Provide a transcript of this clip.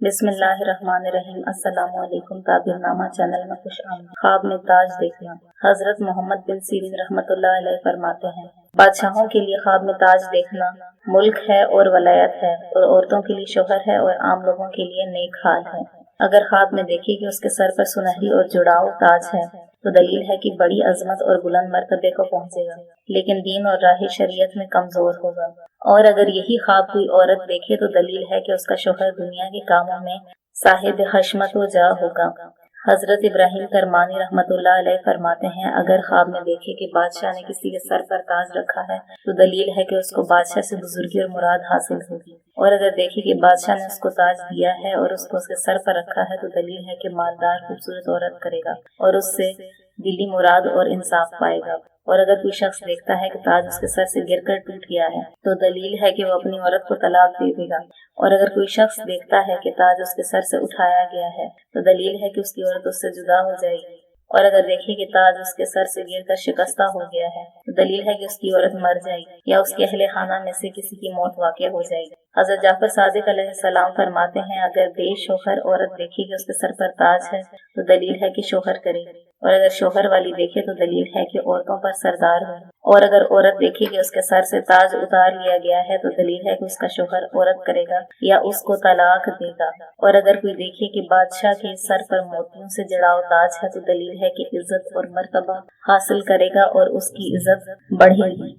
بسم اللہ الرحمن الرحیم۔ السلام علیکم۔ تعبیر نامہ چینل میں خوش آمدید۔ خواب میں تاج دیکھنا۔ حضرت محمد بن سیرین رحمۃ اللہ علیہ فرماتے ہیں، بادشاہوں کے لیے خواب میں تاج دیکھنا ملک ہے اور ولایت ہے، اور عورتوں کے لیے شوہر ہے اور عام لوگوں کے لیے نیک حال ہے۔ اگر خواب میں دیکھے کہ اس کے سر پر سنہری اور جڑاؤ تاج ہے تو دلیل ہے کہ بڑی عظمت اور بلند مرتبے کو پہنچے گا، لیکن دین اور راہ شریعت میں کمزور ہوگا۔ اور اگر یہی خواب کوئی عورت دیکھے تو دلیل ہے کہ اس کا شوہر دنیا کے کاموں میں صاحب حشمت و جاہ ہوگا۔ حضرت ابراہیم کرمانی رحمۃ اللہ علیہ فرماتے ہیں، اگر خواب میں دیکھے کہ بادشاہ نے کسی کے سر پر تاج رکھا ہے تو دلیل ہے کہ اس کو بادشاہ سے بزرگی اور مراد حاصل ہوگی، اور اگر دیکھے کہ بادشاہ نے اس کو تاج دیا ہے اور اس کو اس کے سر پر رکھا ہے تو دلیل ہے کہ مالدار خوبصورت عورت کرے گا اور اس سے دلی مراد اور انصاف پائے گا۔ اور اگر کوئی شخص دیکھتا ہے کہ تاج اس کے سر سے گر کر ٹوٹ گیا ہے تو دلیل ہے کہ وہ اپنی عورت کو طلاق دے دے گا، اور اگر کوئی شخص دیکھتا ہے کہ تاج اس کے سر سے اٹھایا گیا ہے تو دلیل ہے کہ اس کی عورت اس سے جدا ہو جائے گی، اور اگر دیکھے کہ تاج اس کے سر سے گر کر شکستہ ہو گیا ہے تو دلیل ہے کہ اس کی عورت مر جائے گی یا اس کے اہل خانہ میں سے کسی کی موت واقع ہو جائے گی۔ حضرت جعفر صادق علیہ السلام فرماتے ہیں، اگر بے شوہر عورت دیکھے کہ اس کے سر پر تاج ہے تو دلیل ہے کہ شوہر کرے گی، اور اگر شوہر والی دیکھے تو دلیل ہے کہ عورتوں پر سردار ہو، اور اگر عورت دیکھے کہ اس کے سر سے تاج اتار لیا گیا ہے تو دلیل ہے کہ اس کا شوہر عورت کرے گا یا اس کو طلاق دے گا، اور اگر کوئی دیکھے کہ بادشاہ کے سر پر موتیوں سے جڑاؤ تاج ہے تو دلیل ہے کہ عزت اور مرتبہ حاصل کرے گا اور اس کی عزت بڑھے گی۔